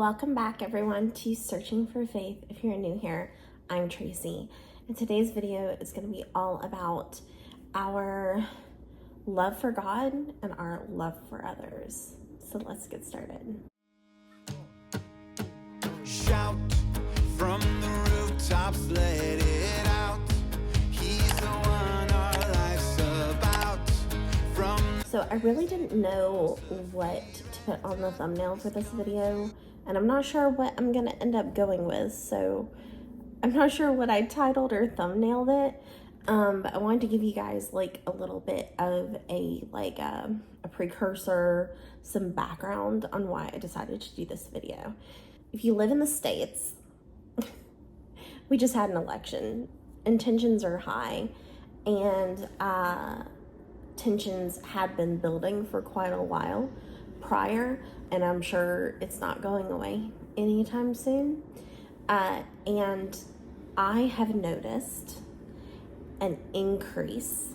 Welcome back everyone to Searching for Faith. If you're new here, I'm Tracy, and today's video is going to be all about our love for God and our love for others. So let's get started. Shout from the rooftops, let it out. He's the one our life's about. So I really didn't know what to put on the thumbnail for this video, and I'm not sure what I'm gonna end up going with, so I'm not sure what I titled or thumbnailed it, but I wanted to give you guys like a little bit of a precursor, some background on why I decided to do this video. If you live in the States, we just had an election and tensions are high, and tensions had been building for quite a while prior, and I'm sure it's not going away anytime soon. And I have noticed an increase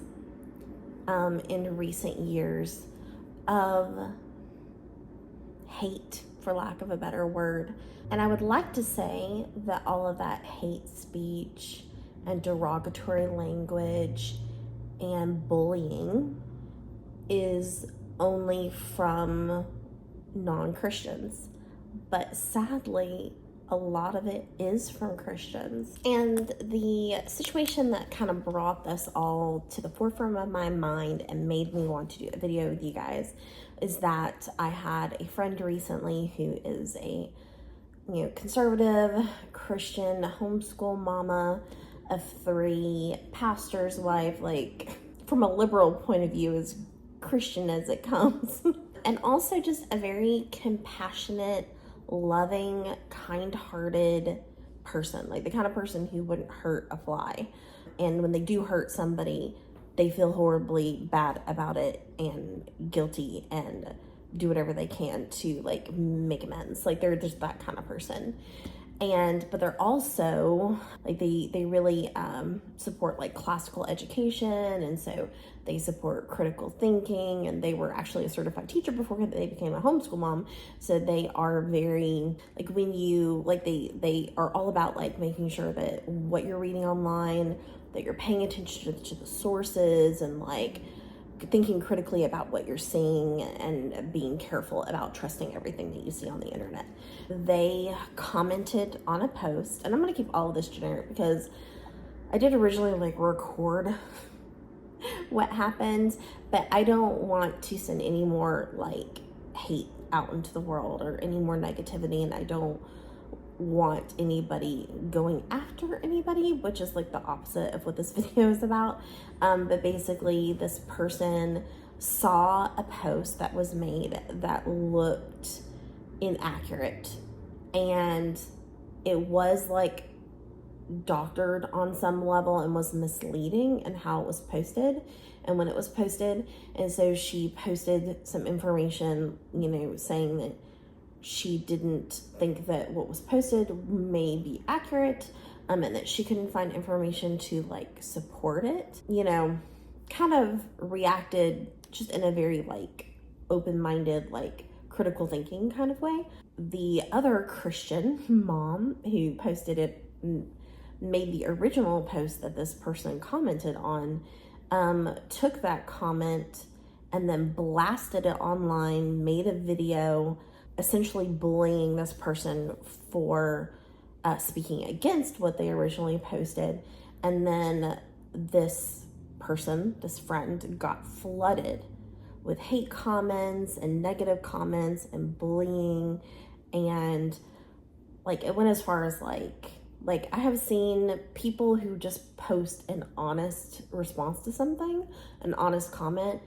in recent years of hate, for lack of a better word. And I would like to say that all of that hate speech and derogatory language and bullying is only from non-Christians, but sadly a lot of it is from Christians. And the situation that kind of brought this all to the forefront of my mind and made me want to do a video with you guys is that I had a friend recently who is a conservative Christian homeschool mama of 3, pastor's wife, like from a liberal point of view, as Christian as it comes. And also just a very compassionate, loving, kind-hearted person, like the kind of person who wouldn't hurt a fly. And when they do hurt somebody, they feel horribly bad about it and guilty and do whatever they can to like make amends. Like they're just that kind of person. But they're also like they really support like classical education, and so they support critical thinking, and they were actually a certified teacher before they became a homeschool mom. So they are very like, when you like, they are all about like making sure that what you're reading online, that you're paying attention to the sources, and like thinking critically about what you're seeing and being careful about trusting everything that you see on the internet. They commented on a post, and I'm going to keep all of this generic because I did originally like record what happened, but I don't want to send any more like hate out into the world or any more negativity, and I don't want anybody going after anybody, which is like the opposite of what this video is about. But basically this person saw a post that was made that looked inaccurate, and it was like doctored on some level and was misleading in how it was posted and when it was posted. And so she posted some information, saying that she didn't think that what was posted may be accurate, and that she couldn't find information to like support it. Kind of reacted just in a very like open-minded, like critical thinking kind of way. The other Christian mom who posted it made the original post that this person commented on, took that comment and then blasted it online, made a video essentially bullying this person for speaking against what they originally posted. And then this person, this friend, got flooded with hate comments and negative comments and bullying. And like it went as far as like I have seen people who just post an honest response to something, an honest comment,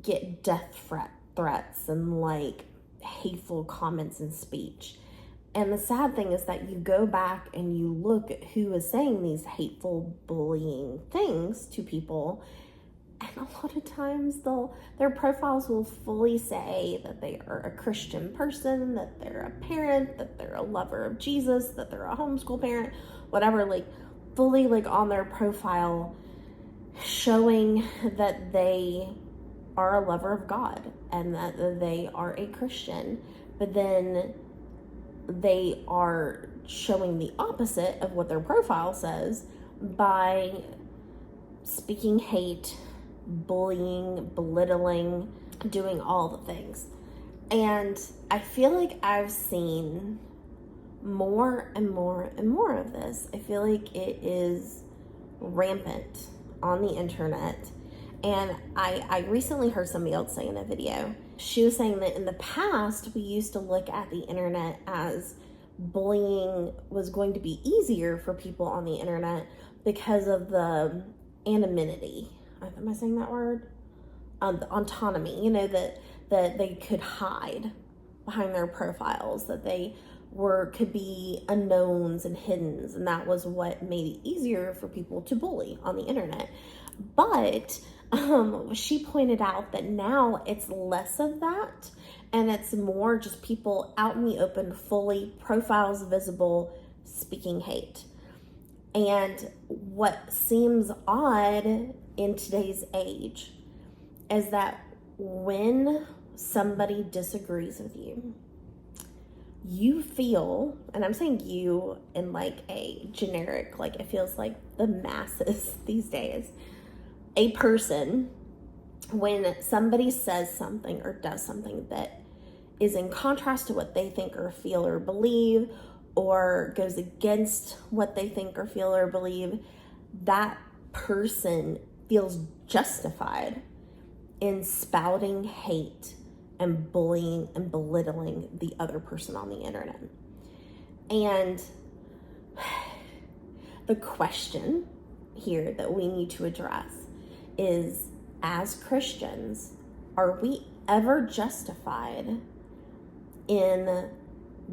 get death threats and like hateful comments and speech. And the sad thing is that you go back and you look at who is saying these hateful bullying things to people, and a lot of times their profiles will fully say that they are a Christian person, that they're a parent, that they're a lover of Jesus, that they're a homeschool parent, whatever, like fully like on their profile showing that they are a lover of God and that they are a Christian. But then they are showing the opposite of what their profile says by speaking hate, bullying, belittling, doing all the things. And I feel like I've seen more and more and more of this. I feel like it is rampant on the internet. And I recently heard somebody else say in a video, she was saying that in the past, we used to look at the internet as bullying was going to be easier for people on the internet because of the anonymity. Am I saying that word? The autonomy, you know, that they could hide behind their profiles, that they could be unknowns and hiddens, and that was what made it easier for people to bully on the internet. But she pointed out that now it's less of that, and it's more just people out in the open, fully profiles visible, speaking hate. And what seems odd in today's age is that when somebody disagrees with you, you feel, and I'm saying you in like a generic, like it feels like the masses these days, a person, when somebody says something or does something that is in contrast to what they think or feel or believe, or goes against what they think or feel or believe, that person feels justified in spouting hate and bullying and belittling the other person on the internet. And the question here that we need to address is, as Christians, are we ever justified in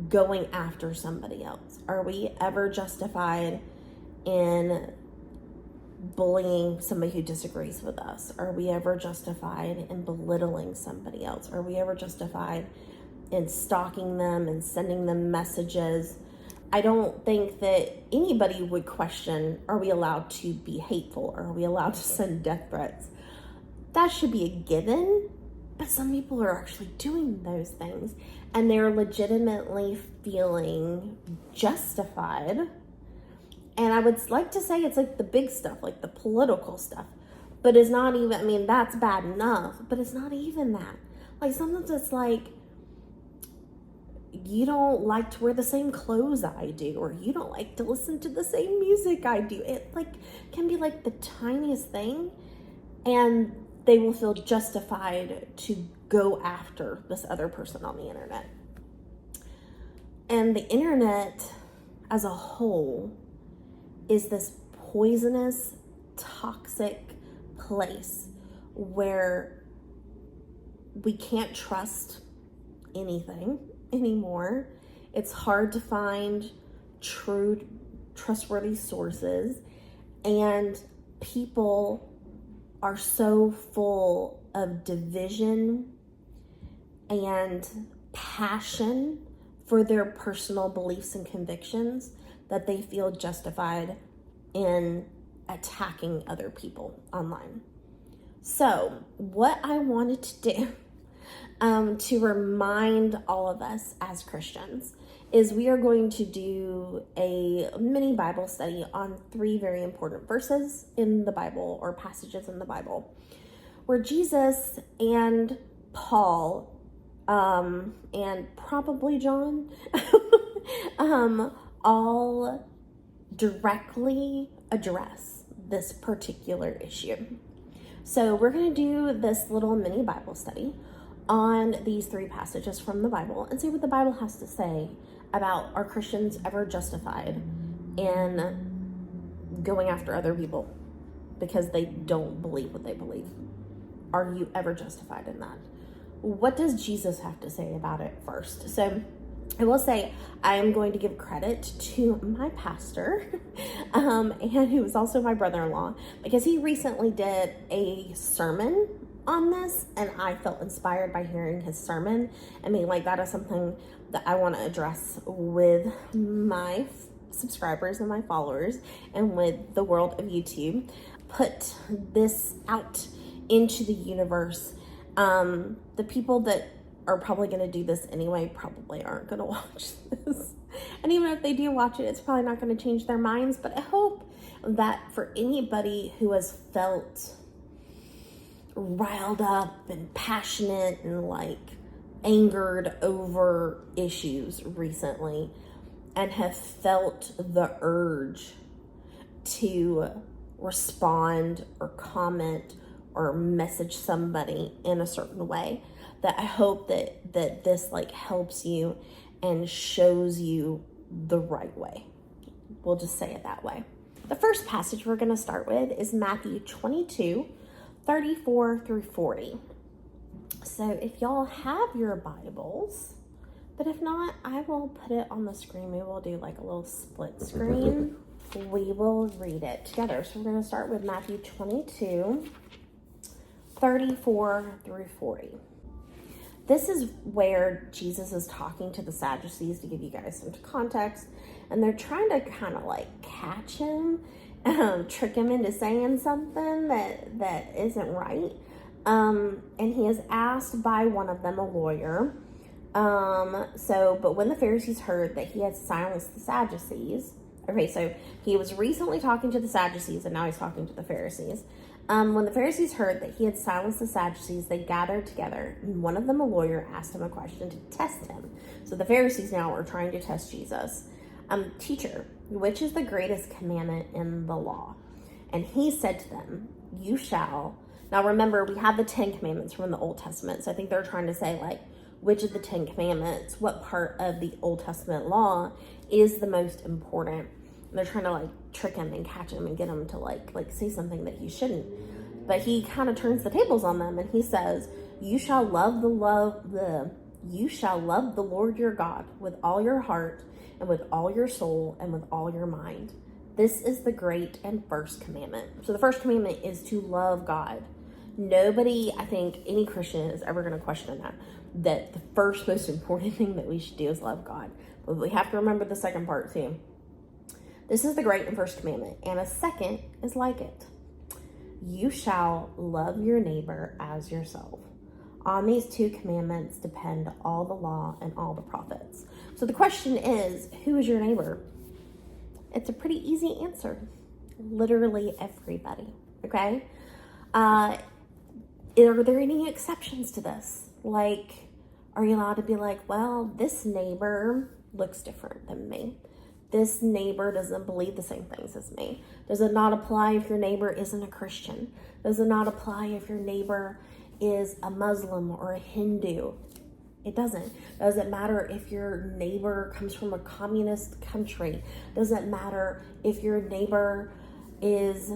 going after somebody else? Are we ever justified in bullying somebody who disagrees with us? Are we ever justified in belittling somebody else? Are we ever justified in stalking them and sending them messages? I don't think that anybody would question, are we allowed to be hateful? Are we allowed to send death threats? That should be a given, but some people are actually doing those things, and they're legitimately feeling justified. And I would like to say it's like the big stuff, like the political stuff, but it's not even, I mean, that's bad enough, but it's not even that. Like sometimes it's like, you don't like to wear the same clothes I do, or you don't like to listen to the same music I do. It like can be like the tiniest thing, and they will feel justified to go after this other person on the internet. And the internet as a whole is this poisonous, toxic place where we can't trust anything anymore. It's hard to find true, trustworthy sources, and people are so full of division and passion for their personal beliefs and convictions that they feel justified in attacking other people online. So what I wanted to do to remind all of us as Christians is we are going to do a mini Bible study on 3 very important verses in the Bible, or passages in the Bible, where Jesus and Paul and probably John all directly address this particular issue. So we're going to do this little mini Bible study on these 3 passages from the Bible and see what the Bible has to say about, are Christians ever justified in going after other people because they don't believe what they believe? Are you ever justified in that? What does Jesus have to say about it first? So I will say I am going to give credit to my pastor, and who is also my brother-in-law, because he recently did a sermon on this, and I felt inspired by hearing his sermon. I mean, like, that is something that I want to address with my subscribers and my followers and with the world of YouTube. Put this out into the universe. The people that are probably going to do this anyway probably aren't going to watch this. And even if they do watch it, it's probably not going to change their minds. But I hope that for anybody who has felt riled up and passionate and like angered over issues recently and have felt the urge to respond or comment or message somebody in a certain way, that I hope that this like helps you and shows you the right way. We'll just say it that way. The first passage we're going to start with is Matthew 22, 34 through 40. So if y'all have your Bibles, but if not, I will put it on the screen. Maybe we'll do like a little split screen. We will read it together. So we're going to start with Matthew 22, 34 through 40. This is where Jesus is talking to the Sadducees, to give you guys some context. And they're trying to kind of like catch him, trick him into saying something that isn't right. And he is asked by one of them, a lawyer. But when the Pharisees heard that he had silenced the Sadducees, okay, so he was recently talking to the Sadducees and now he's talking to the Pharisees. When the Pharisees heard that he had silenced the Sadducees, they gathered together, and one of them, a lawyer, asked him a question to test him. So the Pharisees now are trying to test Jesus. Teacher, which is the greatest commandment in the law? And he said to them, you shall. Now remember, we have the 10 commandments from the Old Testament. So I think they're trying to say, like, which of the 10 commandments, what part of the Old Testament law is the most important? And they're trying to like trick him and catch him and get him to like say something that he shouldn't. But he kind of turns the tables on them and he says, you shall love the Lord your God with all your heart and with all your soul and with all your mind. This is the great and first commandment. So the first commandment is to love God. Nobody, I think any Christian is ever going to question that the first most important thing that we should do is love God. But we have to remember the second part too. This is the great and first commandment, and a second is like it. You shall love your neighbor as yourself. On these two commandments depend all the law and all the prophets. So the question is, who is your neighbor? It's a pretty easy answer. Literally everybody, okay? Are there any exceptions to this? Like, are you allowed to be like, well, this neighbor looks different than me. This neighbor doesn't believe the same things as me. Does it not apply if your neighbor isn't a Christian? Does it not apply if your neighbor is a Muslim or a Hindu? It doesn't. Does it matter if your neighbor comes from a communist country? Does it matter if your neighbor is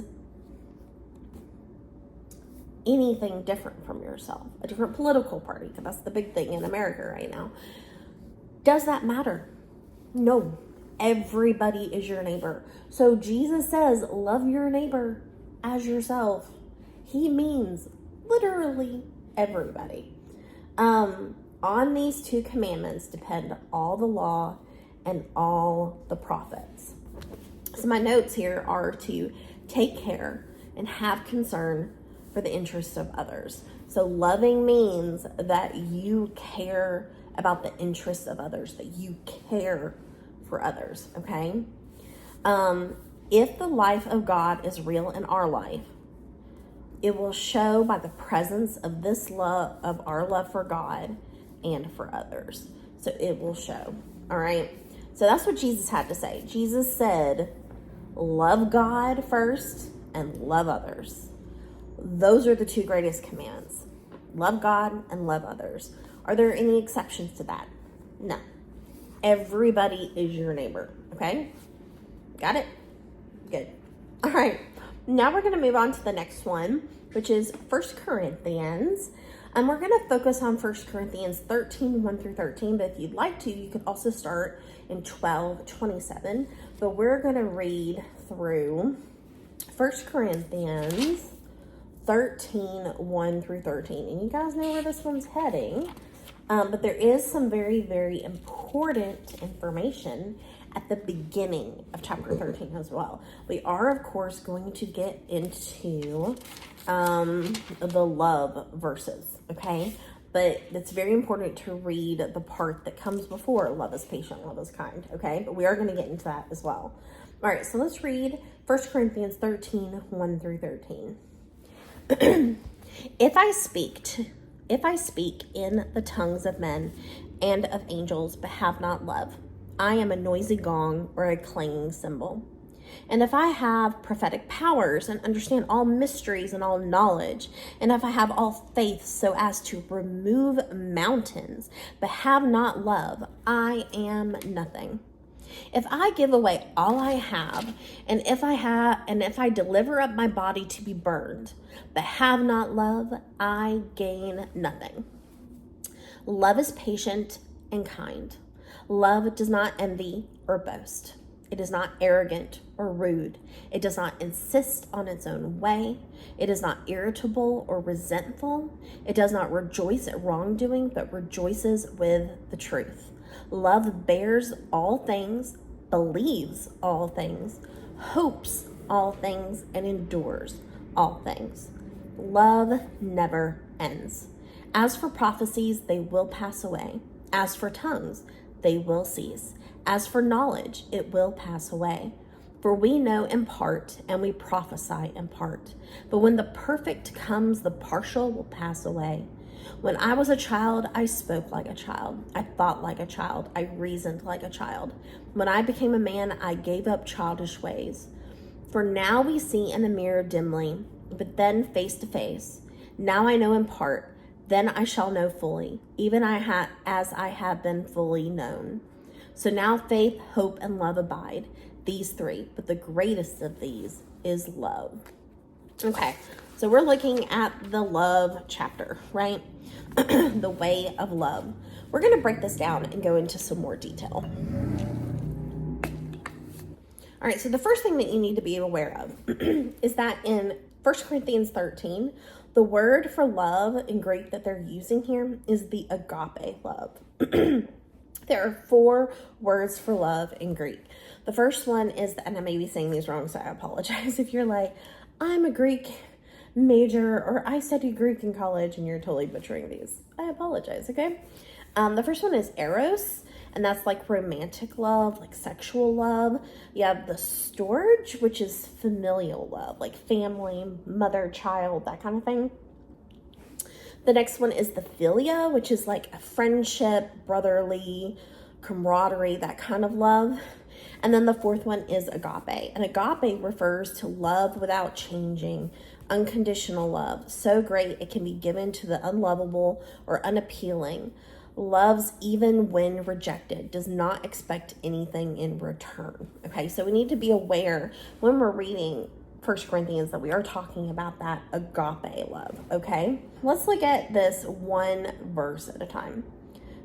anything different from yourself? A different political party, because that's the big thing in America right now. Does that matter? No. Everybody is your neighbor. So Jesus says, love your neighbor as yourself. He means literally everybody. On these two commandments depend all the law and all the prophets. So my notes here are to take care and have concern for the interests of others. So loving means that you care about the interests of others, that you care for others, okay? If the life of God is real in our life, it will show by the presence of this love, of our love for God and for others. So it will show, all right? So that's what Jesus had to say. Jesus said, love God first and love others. Those are the two greatest commands. Love God and love others. Are there any exceptions to that? No. Everybody is your neighbor, okay? Got it? Good. All right. Now we're going to move on to the next one, which is 1 Corinthians. And we're going to focus on 1 Corinthians 13, 1 through 13. But if you'd like to, you could also start in 12, 27. But we're going to read through 1 Corinthians 13, 1 through 13. And you guys know where this one's heading. But there is some very, very important information at the beginning of chapter 13 as well. We are, of course, going to get into the love verses, okay? but it's very important to read the part that comes before love is patient, love is kind, okay? But we are going to get into that as well. All right, so let's read 1 Corinthians 13, 1 through 13. If I speak in the tongues of men and of angels, but have not love, I am a noisy gong or a clanging cymbal. And if I have prophetic powers and understand all mysteries and all knowledge, and if I have all faith so as to remove mountains, but have not love, I am nothing. If I give away all I have, and if I deliver up my body to be burned, but have not love, I gain nothing. Love is patient and kind. Love does not envy or boast. It is not arrogant or rude. It does not insist on its own way. It is not irritable or resentful. It does not rejoice at wrongdoing, but rejoices with the truth. Love bears all things, believes all things, hopes all things, and endures all things. Love never ends. As for prophecies, they will pass away. As for tongues, they will cease. As for knowledge, it will pass away. For we know in part, and we prophesy in part. But when the perfect comes, the partial will pass away. When I was a child, I spoke like a child. I thought like a child. I reasoned like a child. When I became a man, I gave up childish ways. For now we see in a mirror dimly, but then face to face. Now I know in part, then I shall know fully, even as I have been fully known. So now faith, hope, and love abide, these three, but the greatest of these is love. Okay, so we're looking at the love chapter, right? The way of love. We're going to break this down and go into some more detail. All right, so the first thing that you need to be aware of is that in 1 Corinthians 13, the word for love in Greek that they're using here is the agape love. There are 4 words for love in Greek. The first one is, and I may be saying these wrong, so I apologize if you're like, I'm a Greek major or I studied Greek in college and you're totally butchering these. I apologize, okay? The first one is eros, and that's like romantic love, like sexual love. You have the storge, which is familial love, like family, mother, child, that kind of thing. The next one is the philia, which is like a friendship, brotherly, camaraderie, that kind of love. And then the fourth one is agape. And agape refers to love without changing, unconditional love. So great it can be given to the unlovable or unappealing. Loves even when rejected, does not expect anything in return. Okay, so we need to be aware when we're reading 1 Corinthians that we are talking about that agape love, okay? Let's look at this one verse at a time.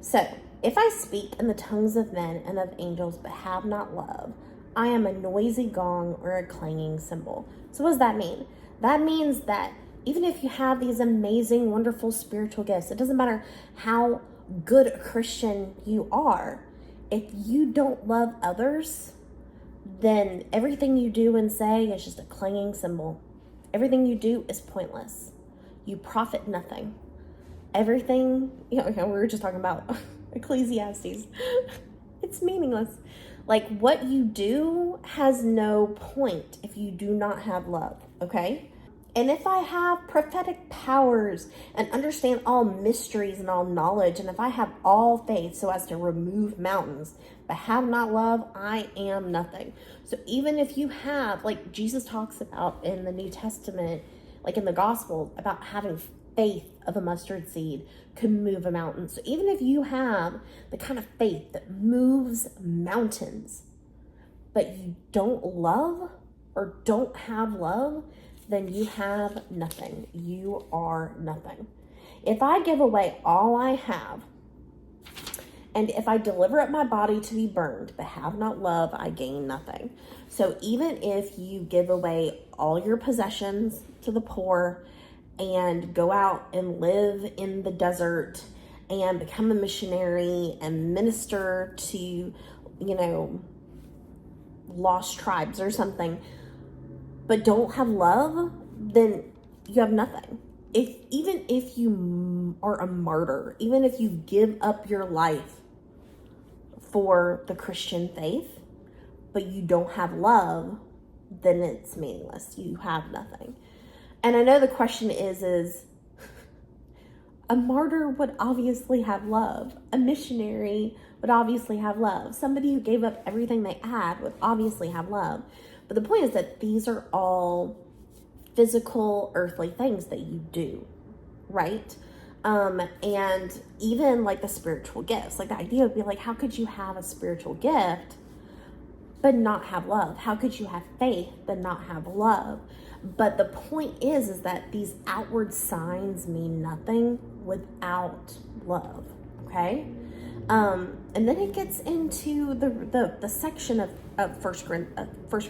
So, if I speak in the tongues of men and of angels but have not love, I am a noisy gong or a clanging cymbal. So what does that mean? That means that even if you have these amazing, wonderful spiritual gifts, it doesn't matter how good a Christian you are, if you don't love others, then everything you do and say is just a clanging cymbal. Everything you do is pointless. You profit nothing. Everything, we were just talking about Ecclesiastes. It's meaningless. Like, what you do has no point if you do not have love, okay? And if I have prophetic powers and understand all mysteries and all knowledge, and if I have all faith so as to remove mountains, but have not love, I am nothing. So even if you have, like Jesus talks about in the New Testament, like in the Gospel, about having faith of a mustard seed could move a mountain. So even if you have the kind of faith that moves mountains, but you don't love or don't have love, then you have nothing. You are nothing. If I give away all I have, and if I deliver up my body to be burned, but have not love, I gain nothing. So even if you give away all your possessions to the poor and go out and live in the desert and become a missionary and minister to, lost tribes or something, but don't have love, then you have nothing. even if you are a martyr, even if you give up your life for the Christian faith, but you don't have love, then it's meaningless. You have nothing. And I know the question is a martyr would obviously have love. A missionary would obviously have love. Somebody who gave up everything they had would obviously have love. But the point is that these are all physical, earthly things that you do, right? And even like the spiritual gifts, like the idea would be like, how could you have a spiritual gift but not have love? How could you have faith but not have love? But the point is that these outward signs mean nothing without love, okay? And then it gets into the section of 1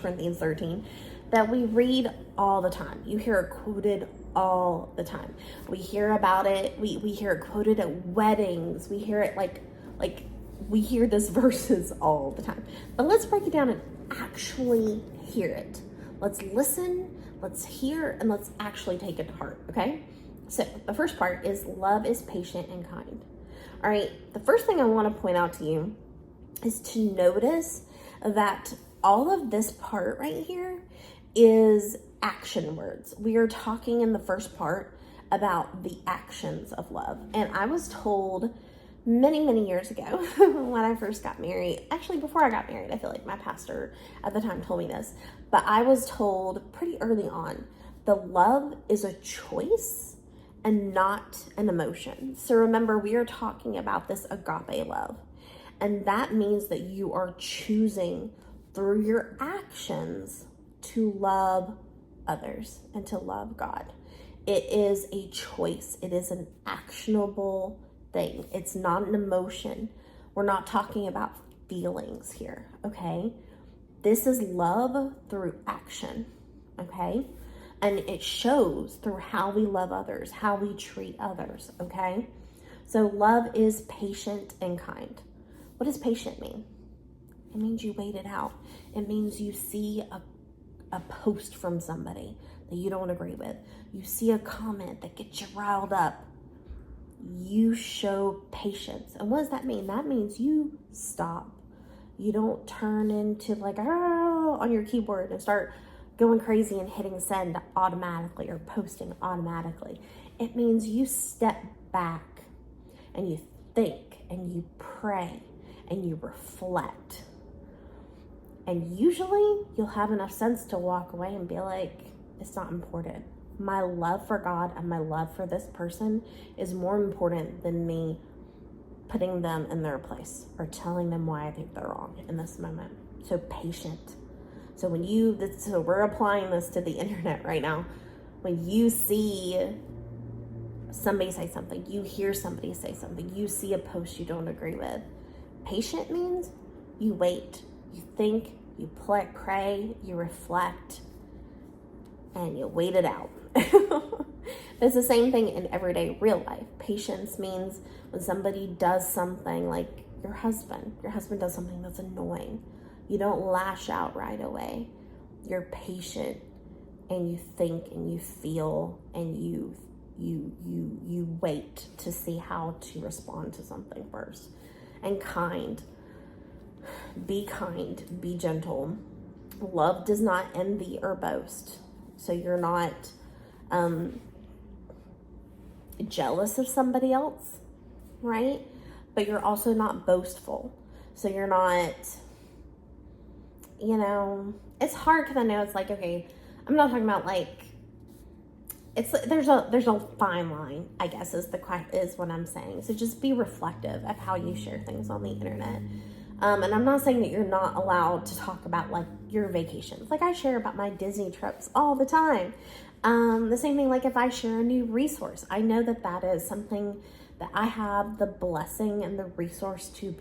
Corinthians 13 that we read all the time. You hear it quoted all the time. We hear about it. We hear it quoted at weddings. We hear it like we hear these verses all the time. But let's break it down and actually hear it. Let's listen, let's hear, and let's actually take it to heart, okay? So the first part is love is patient and kind. All right, the first thing I want to point out to you is to notice that all of this part right here is action words. We are talking in the first part about the actions of love. And I was told many years ago when I first got married, actually before I got married, I feel like my pastor at the time told me this, but I was told pretty early on, the love is a choice and not an emotion. So remember, we are talking about this agape love. And that means that you are choosing through your actions to love others and to love God. It is a choice. It is an actionable thing. It's not an emotion. We're not talking about feelings here, okay? This is love through action, okay? And it shows through how we love others, how we treat others, okay? So love is patient and kind. What does patient mean? It means you wait it out. It means you see a post from somebody that you don't agree with. You see a comment that gets you riled up. You show patience. And what does that mean? That means you stop. You don't turn into like, on your keyboard and start going crazy and hitting send automatically or posting automatically. It means you step back and you think and you pray and you reflect. And usually you'll have enough sense to walk away and be like, it's not important. My love for God and my love for this person is more important than me putting them in their place or telling them why I think they're wrong in this moment. So patient. So we're applying this to the internet right now. When you see somebody say something, you hear somebody say something, you see a post you don't agree with, patient means you wait, you think, you pray, you reflect, and you wait it out. It's the same thing in everyday real life. Patience means when somebody does something, like your husband does something that's annoying, you don't lash out right away. You're patient and you think and you feel and you wait to see how to respond to something first. And kind. Be kind, be gentle. Love does not envy or boast. So you're not jealous of somebody else, right? But you're also not boastful. So you're not, it's hard because I know it's like, okay, I'm not talking about like, there's a fine line, I guess is what I'm saying. So just be reflective of how you share things on the internet. And I'm not saying that you're not allowed to talk about like your vacations. Like I share about my Disney trips all the time. The same thing, like if I share a new resource, I know that is something that I have the blessing and the resources to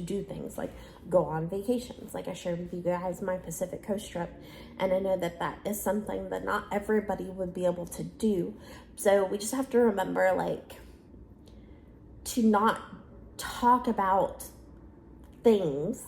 do things like go on vacations. Like I shared with you guys my Pacific Coast trip. And I know that is something that not everybody would be able to do. So we just have to remember like to not talk about things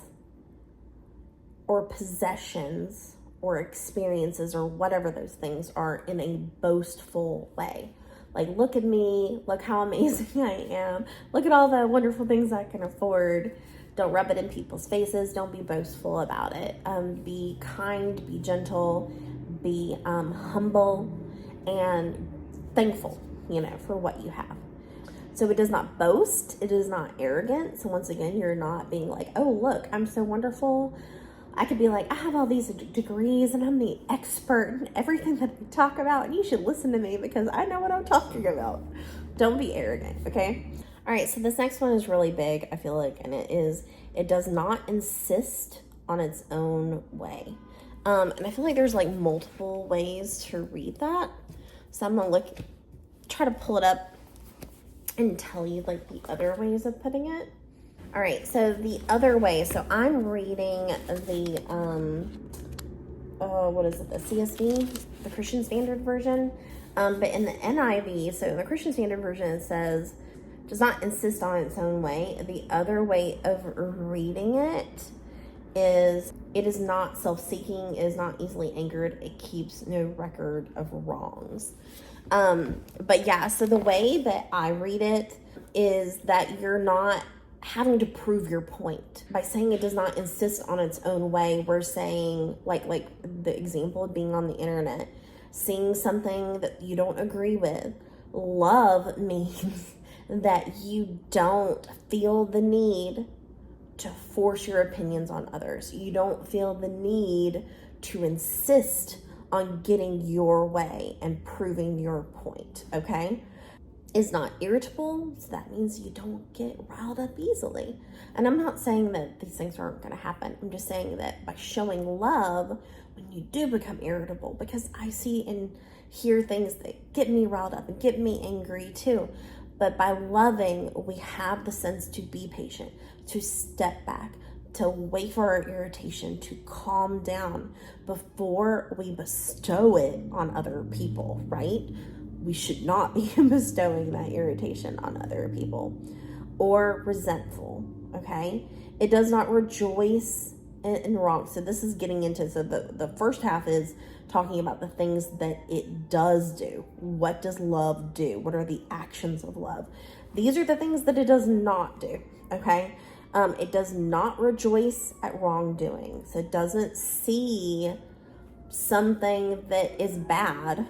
or possessions or experiences or whatever those things are in a boastful way. Like, look at me, look how amazing I am, look at all the wonderful things I can afford. Don't rub it in people's faces. Don't be boastful about it. Be kind, be gentle, be humble, and thankful, for what you have. So it does not boast. It is not arrogant. So once again, you're not being like, oh, look, I'm so wonderful. I could be like, I have all these degrees and I'm the expert in everything that I talk about, and you should listen to me because I know what I'm talking about. Don't be arrogant, okay? All right, so this next one is really big, I feel like, and it does not insist on its own way. And I feel like there's like multiple ways to read that. So I'm gonna try to pull it up and tell you like the other ways of putting it. All right, so the other way, so I'm reading the, what is it, the CSV, the Christian Standard Version. But in the NIV, so the Christian Standard Version, it says, does not insist on its own way. The other way of reading it is not self-seeking, it is not easily angered, it keeps no record of wrongs. But yeah, so the way that I read it is that you're not having to prove your point. By saying it does not insist on its own way, we're saying, like the example of being on the internet, seeing something that you don't agree with. Love means that you don't feel the need to force your opinions on others. You don't feel the need to insist on getting your way and proving your point, okay? Is not irritable, so that means you don't get riled up easily. And I'm not saying that these things aren't going to happen. I'm just saying that by showing love, when you do become irritable, because I see and hear things that get me riled up and get me angry too. But by loving, we have the sense to be patient, to step back, to wait for our irritation to calm down before we bestow it on other people, right? We should not be bestowing that irritation on other people. Or resentful, okay? It does not rejoice in wrong. So this is getting into, so the first half is talking about the things that it does do. What does love do? What are the actions of love? These are the things that it does not do, okay? It does not rejoice at wrongdoing. So it doesn't see something that is bad.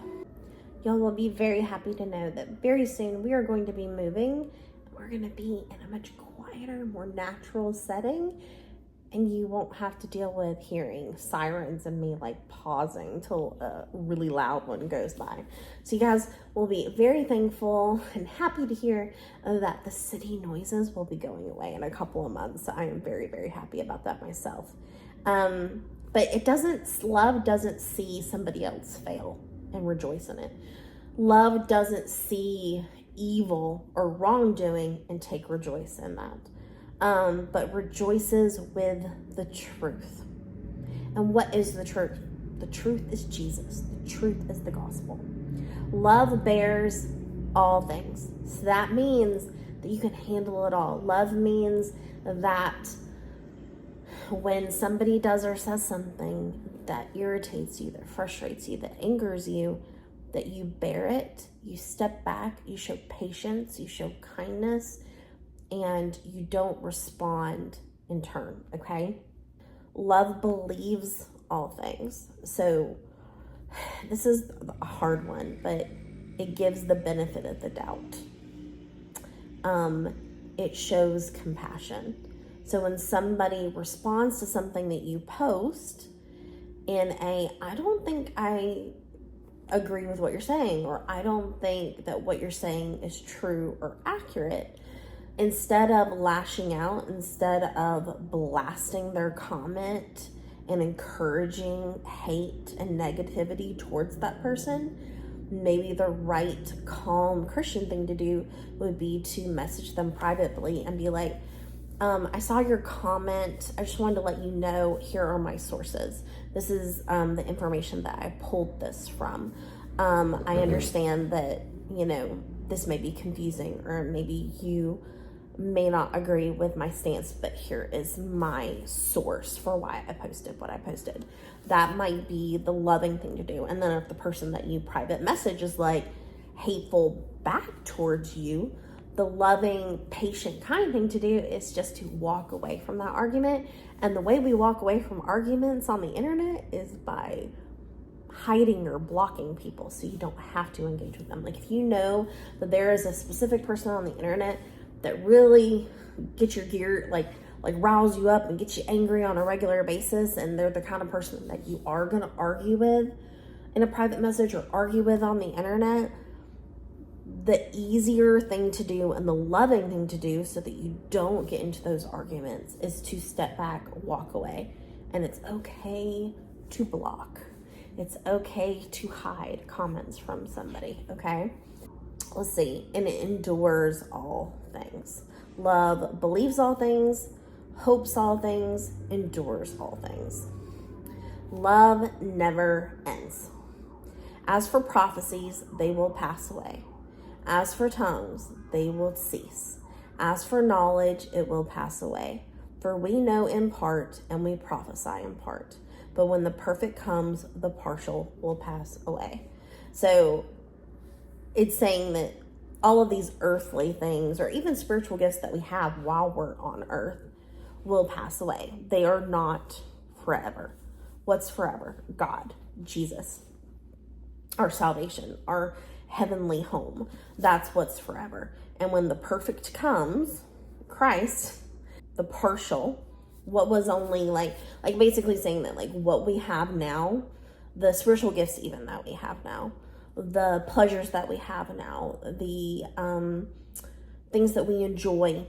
Y'all will be very happy to know that very soon we are going to be moving. We're going to be in a much quieter, more natural setting. And you won't have to deal with hearing sirens and me like pausing till a really loud one goes by. So you guys will be very thankful and happy to hear that the city noises will be going away in a couple of months. I am very, very happy about that myself. But love doesn't see somebody else fail and rejoice in it. Love doesn't see evil or wrongdoing and take rejoice in that. But rejoices with the truth. And what is the truth? The truth is Jesus. The truth is the gospel. Love bears all things. So that means that you can handle it all. Love means that when somebody does or says something that irritates you, that frustrates you, that angers you, that you bear it, you step back, you show patience, you show kindness, and you don't respond in turn, okay? Love believes all things. So this is a hard one, but it gives the benefit of the doubt. It shows compassion. So when somebody responds to something that you post in I don't think I agree with what you're saying, or I don't think that what you're saying is true or accurate, instead of lashing out, instead of blasting their comment and encouraging hate and negativity towards that person, maybe the right, calm Christian thing to do would be to message them privately and be like, I saw your comment. I just wanted to let you know, here are my sources. This is the information that I pulled this from. I understand that, this may be confusing, or maybe you may not agree with my stance, but here is my source for why I posted what I posted. That might be the loving thing to do. And then if the person that you private message is like hateful back towards you, the loving, patient, kind thing to do is just to walk away from that argument. And the way we walk away from arguments on the internet is by hiding or blocking people so you don't have to engage with them. Like if you know that there is a specific person on the internet that really gets your gear, like riles you up and gets you angry on a regular basis, and they're the kind of person that you are going to argue with in a private message or argue with on the internet, the easier thing to do and the loving thing to do so that you don't get into those arguments is to step back, walk away. And it's okay to block. It's okay to hide comments from somebody, okay? Let's see. And it endures all things. Love believes all things, hopes all things, endures all things. Love never ends. As for prophecies, they will pass away. As for tongues, they will cease. As for knowledge, it will pass away. For we know in part and we prophesy in part. But when the perfect comes, the partial will pass away. So it's saying that all of these earthly things or even spiritual gifts that we have while we're on earth will pass away. They are not forever. What's forever? God, Jesus, our salvation, our heavenly home. That's what's forever. And when the perfect comes, Christ, the partial, what was only like basically saying that like what we have now, the spiritual gifts even that we have now, the pleasures that we have now, the things that we enjoy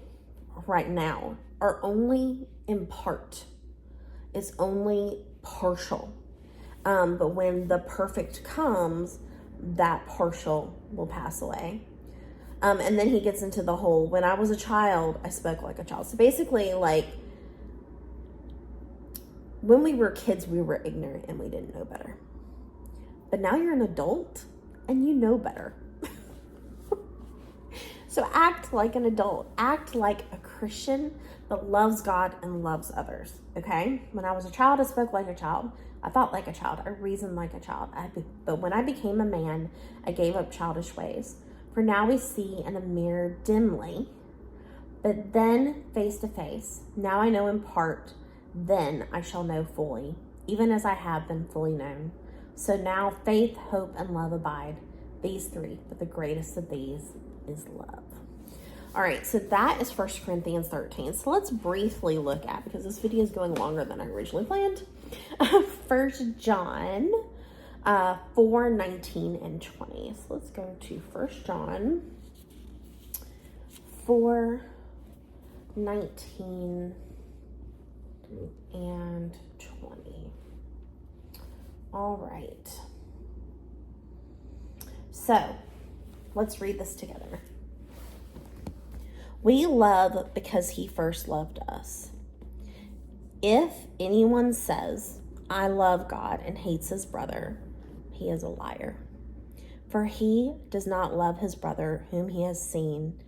right now are only in part. It's only partial. But when the perfect comes, that partial will pass away. And then he gets into the whole, when I was a child, I spoke like a child. So basically, like, when we were kids, we were ignorant and we didn't know better. But now you're an adult and you know better. So act like an adult. Act like a Christian that loves God and loves others, okay? When I was a child, I spoke like a child. I thought like a child. I reasoned like a child. But when I became a man, I gave up childish ways. For now we see in a mirror dimly, but then face to face. Now I know in part, then I shall know fully, even as I have been fully known. So now faith, hope, and love abide, these three, but the greatest of these is love. All right, so that is 1 Corinthians 13. So let's briefly look at, because this video is going longer than I originally planned, 1 John 4, 19, and 20. So let's go to 1 John 4, 19, and 20. All right. So let's read this together. We love because he first loved us. If anyone says, I love God and hates his brother, he is a liar. For he does not love his brother whom he has seen.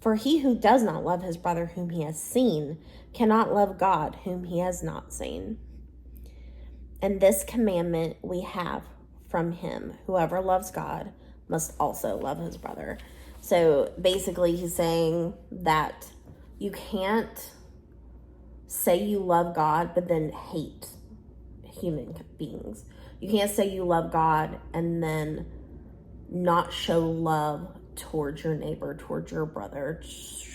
For he who does not love his brother whom he has seen cannot love God whom he has not seen. And this commandment we have from him, whoever loves God must also love his brother. So basically he's saying that you can't say you love God but then hate human beings. You can't say you love God and then not show love towards your neighbor, towards your brother,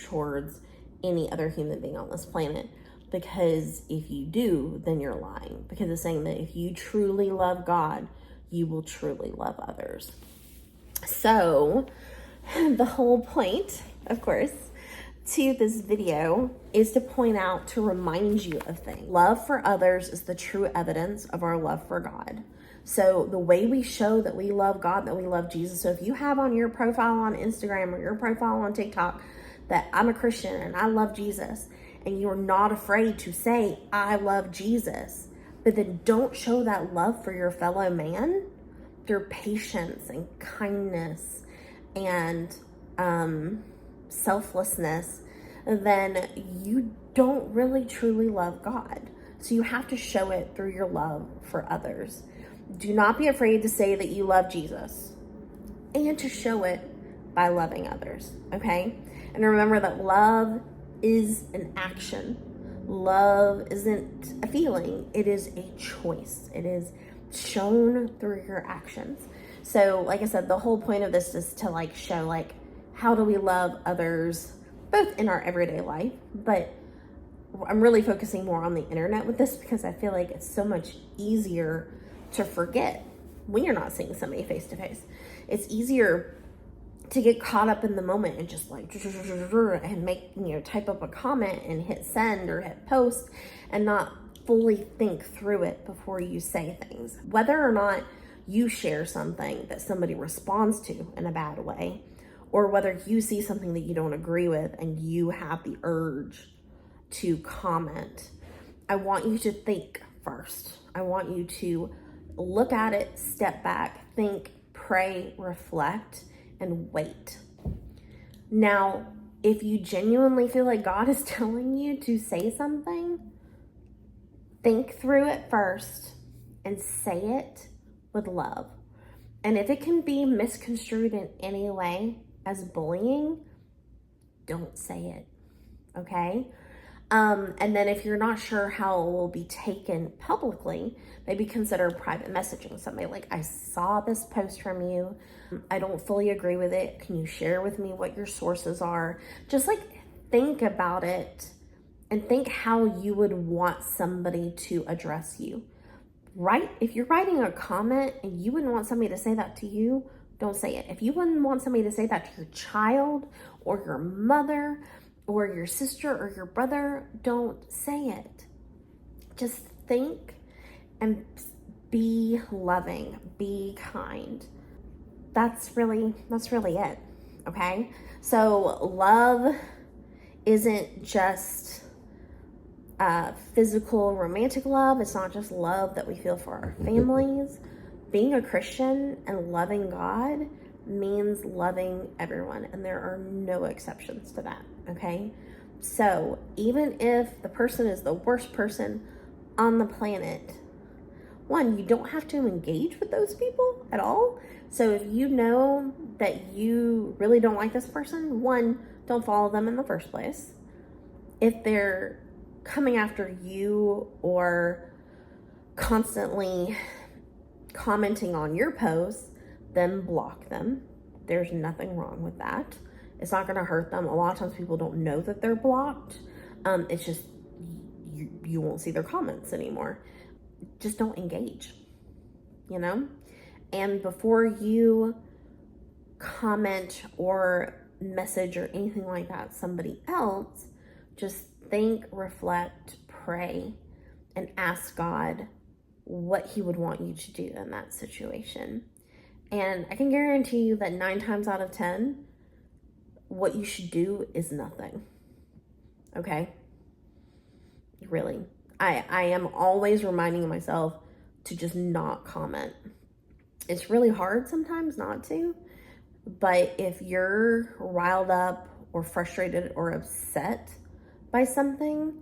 towards any other human being on this planet. Because if you do, then you're lying. Because it's saying that if you truly love God, you will truly love others. So the whole point, of course, to this video is to point out, to remind you of things. Love for others is the true evidence of our love for God. So the way we show that we love God, that we love Jesus. So if you have on your profile on Instagram or your profile on TikTok that I'm a Christian and I love Jesus, and you're not afraid to say, I love Jesus, but then don't show that love for your fellow man through patience and kindness and selflessness, then you don't really truly love God. So you have to show it through your love for others. Do not be afraid to say that you love Jesus and to show it by loving others, okay? And remember that love is an action. Love isn't a feeling, it is a choice. It is shown through your actions. So like I said, the whole point of this is to like show like how do we love others both in our everyday life, but I'm really focusing more on the internet with this because I feel like it's so much easier to forget when you're not seeing somebody face to face. It's easier to get caught up in the moment and just like and make, type up a comment and hit send or hit post and not fully think through it before you say things. Whether or not you share something that somebody responds to in a bad way, or whether you see something that you don't agree with and you have the urge to comment, I want you to think first. I want you to look at it, step back, think, pray, reflect, and wait. Now, if you genuinely feel like God is telling you to say something, think through it first and say it with love. And if it can be misconstrued in any way as bullying, don't say it, okay? And then if you're not sure how it will be taken publicly, maybe consider private messaging somebody like, I saw this post from you. I don't fully agree with it. Can you share with me what your sources are? Just like think about it and think how you would want somebody to address you. Right? If you're writing a comment and you wouldn't want somebody to say that to you, don't say it. If you wouldn't want somebody to say that to your child or your mother or your sister or your brother, don't say it. Just think and be loving, be kind. That's really it, okay? So love isn't just physical romantic love. It's not just love that we feel for our families. Being a Christian and loving God means loving everyone, and there are no exceptions to that, okay? So even if the person is the worst person on the planet, one, you don't have to engage with those people at all. So if you know that you really don't like this person, one, don't follow them in the first place. If they're coming after you or constantly commenting on your posts, then block them. There's nothing wrong with that. It's not going to hurt them. A lot of times people don't know that they're blocked. It's just you won't see their comments anymore. Just don't engage, And before you comment or message or anything like that somebody else, just think, reflect, pray, and ask God what he would want you to do in that situation. And I can guarantee you that 9 times out of 10, what you should do is nothing. Okay? Really. I am always reminding myself to just not comment. It's really hard sometimes not to, but if you're riled up or frustrated or upset by something,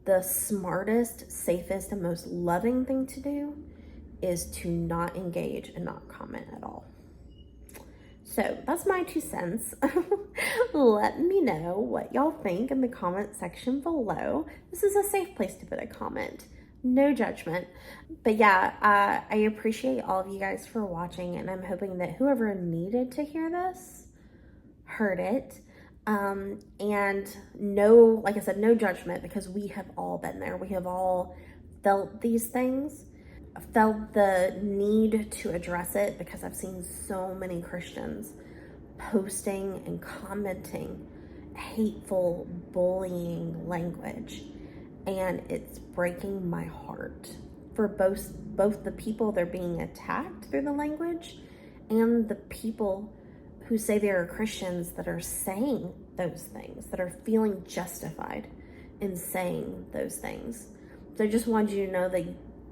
the smartest, safest, and most loving thing to do is to not engage and not comment at all. So that's my 2 cents. Let me know what y'all think in the comment section below. This is a safe place to put a comment. No judgment. But yeah, I appreciate all of you guys for watching, and I'm hoping that whoever needed to hear this heard it. And like I said, no judgment, because we have all been there. We have all felt these things, felt the need to address it, because I've seen so many Christians posting and commenting hateful, bullying language, and it's breaking my heart for both the people that are being attacked through the language and the people who say they are Christians that are saying those things, that are feeling justified in saying those things. So I just wanted you to know that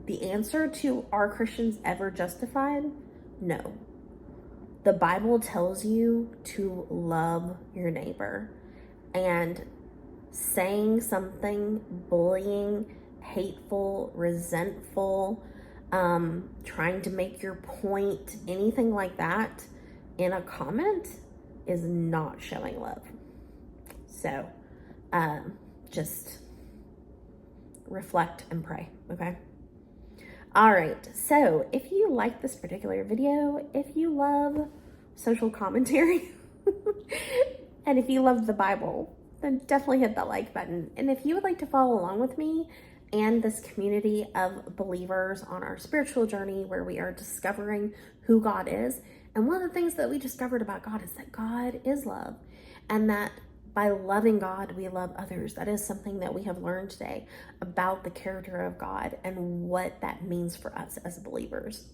the answer to, are Christians ever justified? No. The Bible tells you to love your neighbor. And saying something bullying, hateful, resentful, trying to make your point, anything like that in a comment is not showing love. So just reflect and pray, okay? All right, so if you like this particular video, if you love social commentary, and if you love the Bible, then definitely hit that like button. And if you would like to follow along with me and this community of believers on our spiritual journey where we are discovering who God is, and one of the things that we discovered about God is that God is love, and that by loving God, we love others. That is something that we have learned today about the character of God and what that means for us as believers.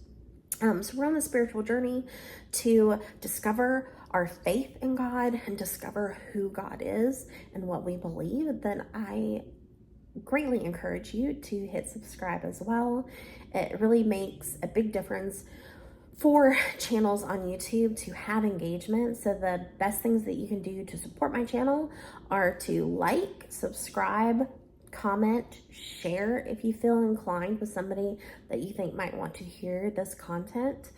So we're on the spiritual journey to discover our faith in God and discover who God is and what we believe. Then I greatly encourage you to hit subscribe as well. It really makes a big difference for channels on YouTube to have engagement. So the best things that you can do to support my channel are to like, subscribe, comment, share if you feel inclined with somebody that you think might want to hear this content.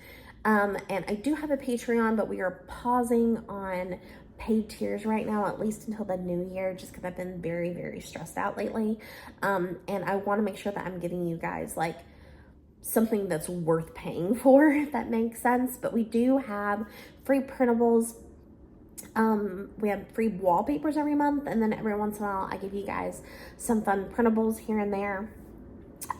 And I do have a Patreon, but we are pausing on paid tiers right now, at least until the new year, just because I've been very, very stressed out lately. And I want to make sure that I'm giving you guys like something that's worth paying for, if that makes sense. But we do have free printables. We have free wallpapers every month, and then every once in a while I give you guys some fun printables here and there.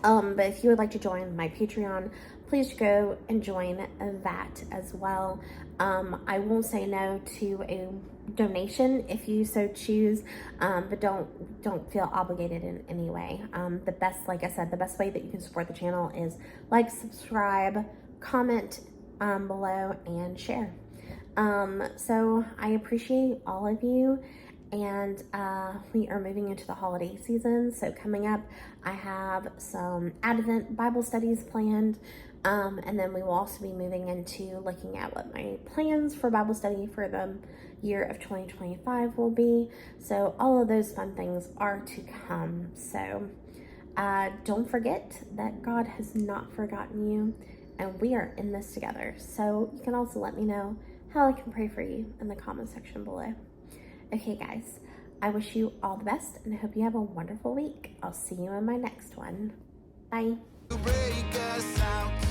But if you would like to join my Patreon, please go and join that as well. I won't say no to a donation if you so choose, but don't feel obligated in any way. The best, like I said, the best way that you can support the channel is like, subscribe, comment below, and share. So I appreciate all of you. And we are moving into the holiday season. So coming up, I have some Advent Bible studies planned. And then we will also be moving into looking at what my plans for Bible study for the year of 2025 will be. So all of those fun things are to come. So don't forget that God has not forgotten you, and we are in this together. So you can also let me know how I can pray for you in the comment section below. Okay, guys, I wish you all the best, and I hope you have a wonderful week. I'll see you in my next one. Bye. Break us out.